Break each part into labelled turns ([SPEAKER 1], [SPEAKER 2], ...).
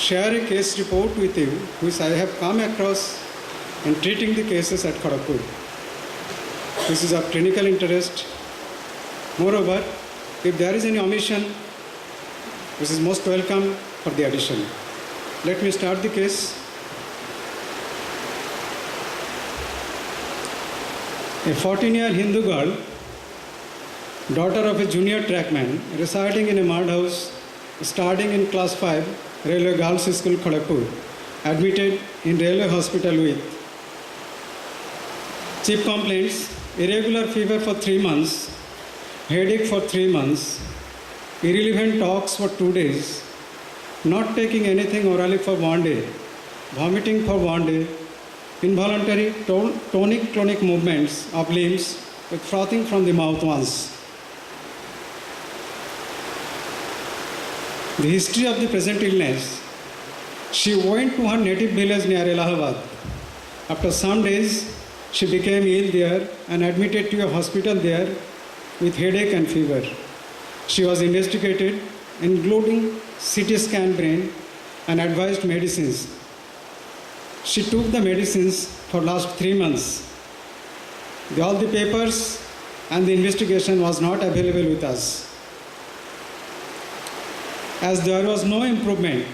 [SPEAKER 1] share a case report with you which I have come across in treating the cases at Kharagpur. This is of clinical interest. Moreover, if there is any omission, this is most welcome for the addition. Let me start the case. A 14-year Hindu girl, daughter of a junior trackman, residing in a mud house, studying in class 5, Railway Girls School, Kharagpur, admitted in Railway Hospital with chief complaints: irregular fever for 3 months, headache for 3 months, irrelevant talks for 2 days, not taking anything orally for 1 day, vomiting for 1 day, involuntary tonic-clonic movements of limbs with frothing from the mouth once. The history of the present illness: she went to her native village near Allahabad. After some days, she became ill there and admitted to a hospital there with headache and fever. She was investigated, including CT scan brain and advised medicines. She took the medicines for last 3 months. All the papers and the investigation was not available with us. As there was no improvement,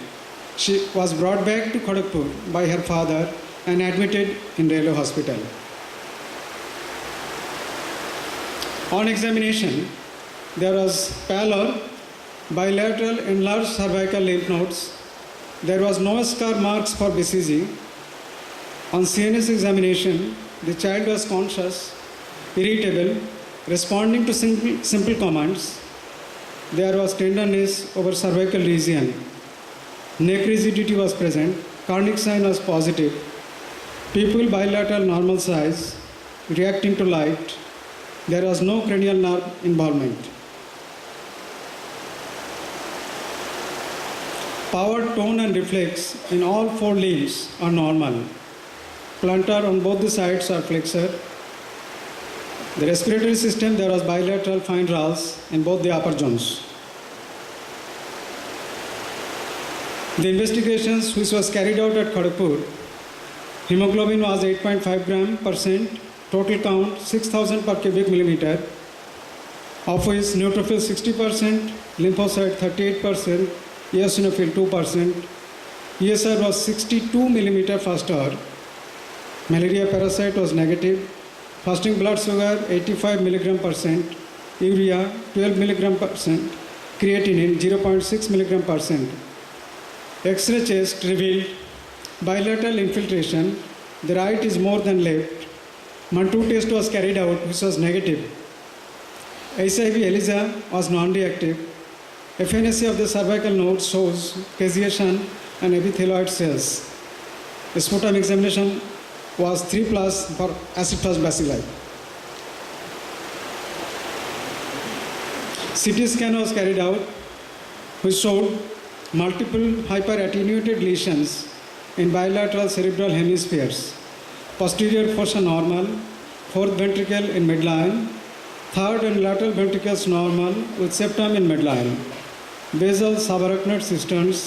[SPEAKER 1] she was brought back to Kharagpur by her father and admitted in Railway Hospital. On examination, there was pallor, bilateral enlarged cervical lymph nodes. There was no scar marks for BCG. On CNS examination, the child was conscious, irritable, responding to simple commands. There was tenderness over cervical region. Neck rigidity was present. Cardiac sign was positive. Pupil bilateral normal size, reacting to light. There was no cranial nerve involvement. Power, tone and reflex in all 4 limbs are normal. Plantar on both the sides are flexor. The respiratory system, there was bilateral fine rales in both the upper zones. The investigations which was carried out at Kharagpur: hemoglobin was 8.5 gram %, total count 6,000 per cubic millimeter, of which neutrophil 60%, lymphocyte 38%, eosinophil 2%, ESR was 62 millimeter first hour, malaria parasite was negative, fasting blood sugar 85 milligram %, urea 12 milligram %, creatinine 0.6 milligram %. X-ray chest revealed bilateral infiltration. The right is more than left. Mantoux test was carried out, which was negative. HIV ELISA was non-reactive. FNAC of the cervical node shows caseation and epithelioid cells. Sputum examination was 3+ for acid-fast bacilli. CT scan was carried out, which showed multiple hyperattenuated lesions in bilateral cerebral hemispheres. Posterior fossa normal, 4th ventricle in midline, 3rd and lateral ventricles normal with septum in midline. Basal subarachnoid cisterns,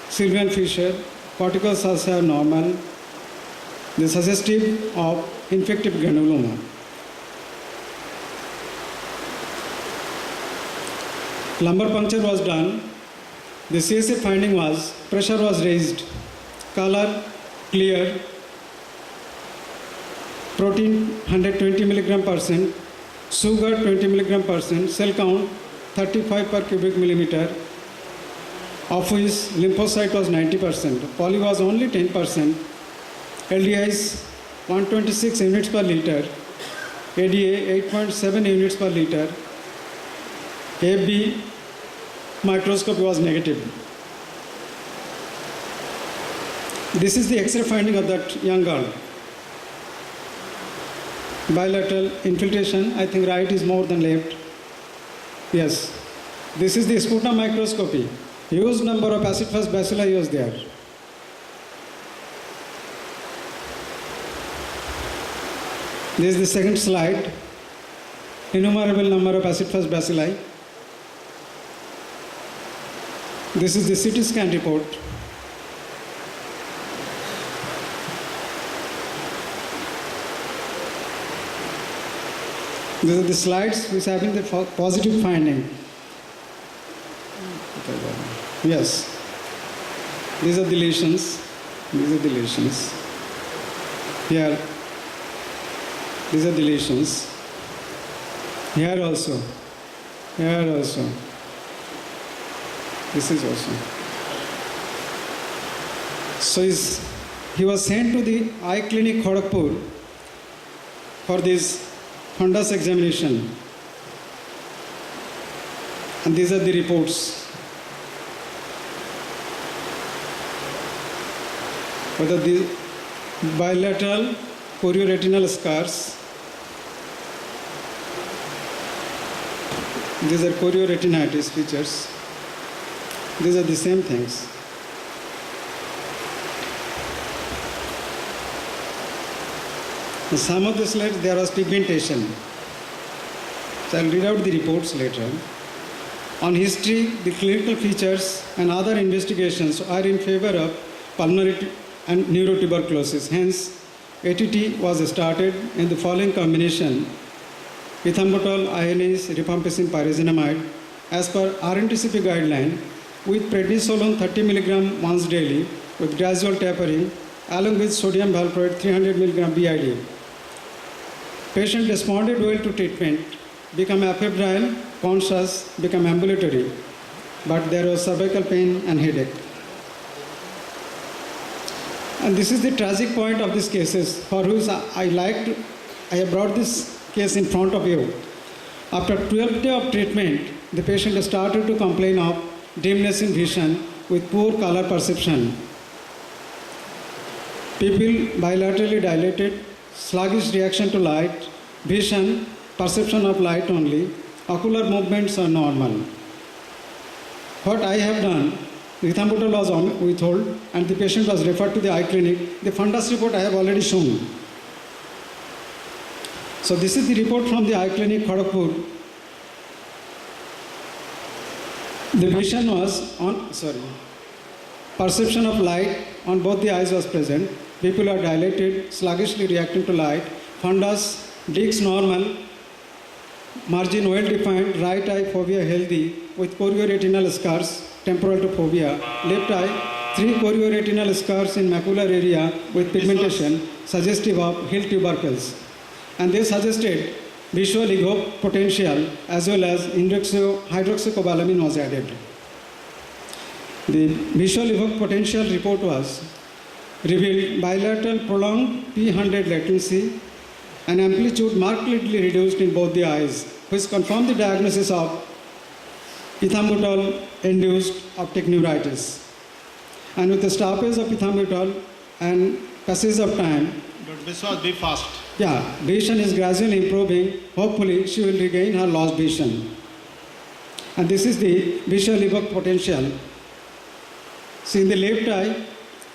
[SPEAKER 1] Sylvian fissure, cortical sulci normal. The suggestive of infective granuloma. Lumbar puncture was done. The CSF finding was pressure was raised, color clear, protein 120 milligram %, sugar 20 milligram %, cell count 35 per cubic millimeter, of which lymphocyte was 90%, poly was only 10%, LDIs 126 units per liter, ADA 8.7 units per liter, AB microscopy was negative. This is the X-ray finding of that young girl. Bilateral infiltration, I think right is more than left. Yes. This is the sputum microscopy. Huge number of acid-fast bacilli was there. This is the second slide. Innumerable number of acid-fast bacilli. This is the CT scan report. These are the slides which having the positive finding. Yes. These are deletions. These are deletions. Here. These are deletions. Here also. Here also. This is also. So he was sent to the eye clinic Kharagpur for this fundus examination. And these are the reports. Whether the bilateral chorioretinal scars, these are chorioretinitis features. These are the same things. In some of the slides there was pigmentation. So I'll read out the reports later. On history, the clinical features and other investigations are in favor of pulmonary and neurotuberculosis. Hence, ATT was started in the following combination: ethambutol, ionase, rifampicin, pyrazinamide, as per RNTCP guideline, with prednisolone 30 mg once daily with gradual tapering, along with sodium valproate 300 mg BID. Patient responded well to treatment, become afebrile, conscious, become ambulatory, but there was cervical pain and headache. And this is the tragic point of these cases, for which I have brought this case in front of you. After 12 days of treatment, the patient started to complain of dimness in vision with poor color perception. Pupil bilaterally dilated, sluggish reaction to light, vision, perception of light only, ocular movements are normal. What I have done, ethambutol was withheld and the patient was referred to the eye clinic. The fundus report I have already shown. So this is the report from the eye clinic Kharagpur. The vision was perception of light on both the eyes was present. People are dilated, sluggishly reacting to light. Fundus, disc normal, margin well defined, right eye fovea healthy with chorioretinal scars, temporal to fovea. Left eye, 3 chorioretinal scars in macular area with pigmentation, suggestive of Hill tubercles. And they suggested visual evoke potential as well as hydroxycobalamin was added. The visual evoke potential report was revealed bilateral prolonged P100 latency and amplitude markedly reduced in both the eyes, which confirmed the diagnosis of ethambutol-induced optic neuritis. And with the stoppage of ethambutol and passage of time,
[SPEAKER 2] But this was be fast.
[SPEAKER 1] yeah, vision is gradually improving. Hopefully, she will regain her lost vision. And this is the visual evoke potential. See, in the left eye,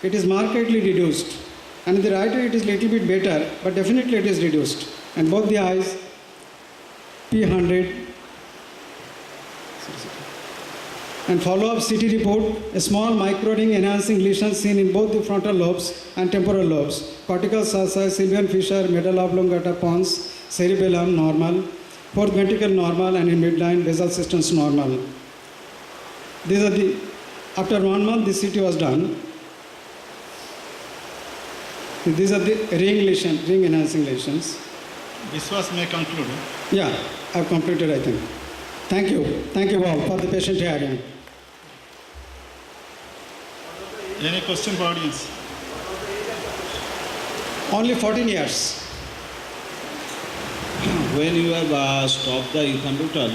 [SPEAKER 1] it is markedly reduced. And in the right eye, it is little bit better, but definitely it is reduced. And both the eyes, P100. And follow-up CT report, a small micro-ring enhancing lesion seen in both the frontal lobes and temporal lobes. Cortical sulci, Sylvian fissure, medulla oblongata pons, cerebellum normal, fourth ventricle normal, and in midline basal cisterns normal. These are the, after 1 month the CT was done. These are the ring enhancing lesions.
[SPEAKER 2] Biswas may conclude.
[SPEAKER 1] Yeah, I've completed, I think. Thank you all for the patient hearing.
[SPEAKER 2] Any question for audience?
[SPEAKER 1] Only 14 years.
[SPEAKER 3] When you have stopped the ethambutol,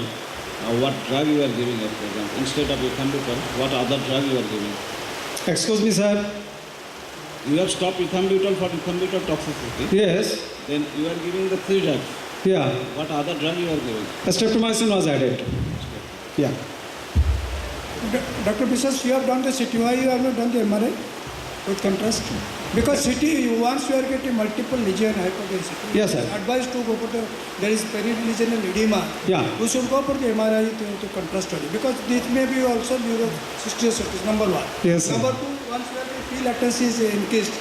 [SPEAKER 3] what drug you are giving at present? Instead of ethambutol, what other drug you are giving?
[SPEAKER 1] Excuse me, sir.
[SPEAKER 3] You have stopped ethambutol for ethambutol toxicity.
[SPEAKER 1] Yes.
[SPEAKER 3] Then you are giving the 3 drugs.
[SPEAKER 1] Yeah.
[SPEAKER 3] What other drug you are giving?
[SPEAKER 1] Streptomycin was added. Yeah.
[SPEAKER 4] Dr. Biswas, you have done the CT. Why you have not done the MRI with contrast? Because CT, once you are getting multiple lesion hypertensity,
[SPEAKER 1] Yes, sir.
[SPEAKER 4] advised to go for the, there is perilesional edema.
[SPEAKER 1] Yeah.
[SPEAKER 4] We should go for the MRI to contrast study. Because this may be also neurocystitis, number 1.
[SPEAKER 1] Yes, sir.
[SPEAKER 4] Number 2, once you have the P latency is increased,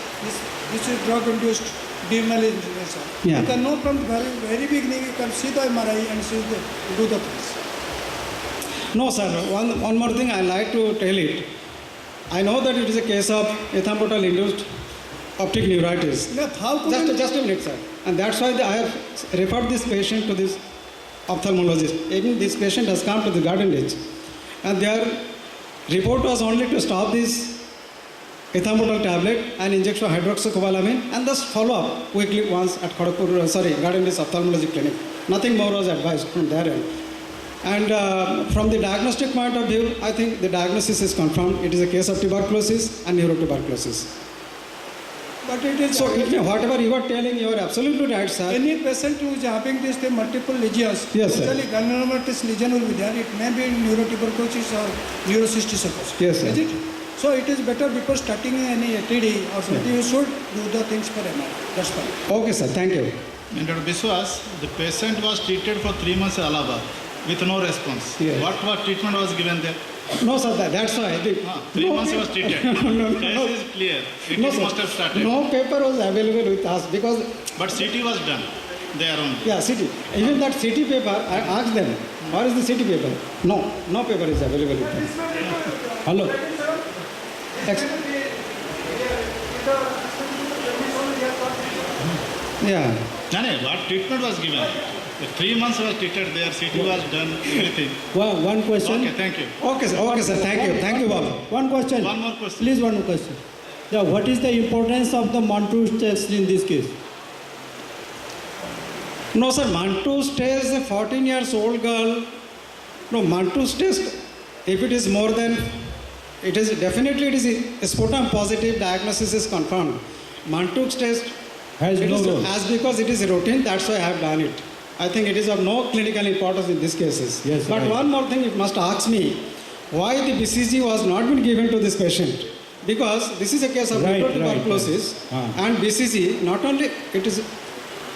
[SPEAKER 4] this is drug induced demyelination.
[SPEAKER 1] Yeah.
[SPEAKER 4] You can know from very beginning, you can see the MRI and do the things.
[SPEAKER 1] No, sir. One more thing I like to tell it. I know that it is a case of ethambutol-induced optic neuritis.
[SPEAKER 4] Now, how could you-
[SPEAKER 1] Just a minute, sir. And that's why I have referred this patient to this ophthalmologist. Even this patient has come to the Garden Ditch. And their report was only to stop this ethambutol tablet and injection of hydroxycobalamin and just follow up weekly once at Garden Ditch Ophthalmology Clinic. Nothing more was advised from their end. And from the diagnostic point of view, I think the diagnosis is confirmed. It is a case of tuberculosis and neurotuberculosis.
[SPEAKER 4] But it is
[SPEAKER 1] So whatever you are telling, you are absolutely right, sir.
[SPEAKER 4] any patient who is having this the multiple lesions,
[SPEAKER 1] Yes, sir.
[SPEAKER 4] usually granulomatous lesion will be there. It may be neurotuberculosis or neurocystis.
[SPEAKER 1] Yes, sir.
[SPEAKER 4] Is it? So it is better before starting any ATD or something, you should do the things for MRI. That's fine.
[SPEAKER 1] Okay, sir. Thank you.
[SPEAKER 2] And Dr. Biswas, the patient was treated for 3 months in Allahabad with no response.
[SPEAKER 1] Yes.
[SPEAKER 2] What treatment was given there?
[SPEAKER 1] No, sir. That's why.
[SPEAKER 2] 3 months he was treated. Case is clear. It
[SPEAKER 1] No,
[SPEAKER 2] is
[SPEAKER 1] sir.
[SPEAKER 2] must have started.
[SPEAKER 1] No paper was available with us because,
[SPEAKER 2] But CT was done there only.
[SPEAKER 1] yeah, CT. Even that CT paper, I asked them, where is the CT paper? No paper is available with us. Hello. Yeah.
[SPEAKER 2] No, what treatment was given? The 3 months was treated there, CT was done, everything.
[SPEAKER 5] One question.
[SPEAKER 2] Okay, thank you.
[SPEAKER 1] Okay, sir. Okay, sir. Thank you. Thank you, Bob.
[SPEAKER 5] One question.
[SPEAKER 2] One more question.
[SPEAKER 5] Please, one more question. Yeah, what is the importance of the Mantoux test in this case?
[SPEAKER 1] No, sir. Mantoux test, a 14 years old girl. No, Mantoux test, if it is more than, it is definitely it is a sputum positive diagnosis is confirmed. Mantoux test
[SPEAKER 5] Has
[SPEAKER 1] it
[SPEAKER 5] no
[SPEAKER 1] is-
[SPEAKER 5] role.
[SPEAKER 1] as because it is routine, that's why I have done it. I think it is of no clinical importance in these cases.
[SPEAKER 5] Yes,
[SPEAKER 1] But
[SPEAKER 5] right.
[SPEAKER 1] one more thing, you must ask me why the BCG was not been given to this patient. Because this is a case of
[SPEAKER 5] Right,
[SPEAKER 1] tuberculosis
[SPEAKER 5] right.
[SPEAKER 1] and BCG, not only it is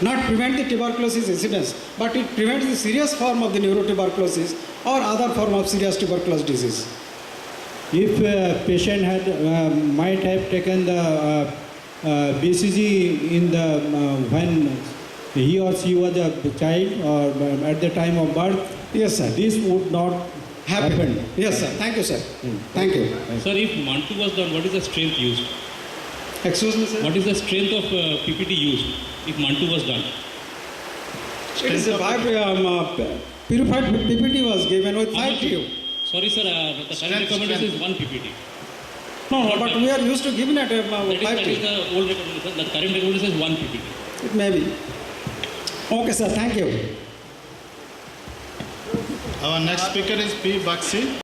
[SPEAKER 1] not prevent the tuberculosis incidence, but it prevents the serious form of the neurotuberculosis or other form of serious tuberculosis disease.
[SPEAKER 5] If patient had might have taken the BCG in the when he or she was a child or at the time of birth,
[SPEAKER 1] Yes, sir.
[SPEAKER 5] this would not happen.
[SPEAKER 1] Yes, sir. Thank you, sir. Thank you.
[SPEAKER 6] Sir, if Mantoux was done, what is the strength used?
[SPEAKER 1] Excuse me, sir.
[SPEAKER 6] What is the strength of PPT used if Mantoux was done?
[SPEAKER 1] It is a purified PPT was given with 5 tube.
[SPEAKER 6] Sorry, sir, the
[SPEAKER 2] Strength,
[SPEAKER 6] current recommendation
[SPEAKER 2] strength.
[SPEAKER 6] is 1 PPT.
[SPEAKER 1] No, but we are used to giving it
[SPEAKER 6] That
[SPEAKER 1] 5
[SPEAKER 6] is
[SPEAKER 1] tube.
[SPEAKER 6] the old recommendation. The current recommendation is 1 PPT.
[SPEAKER 1] It may be. Okay, sir. Thank you.
[SPEAKER 2] Our next speaker is P. Baxi.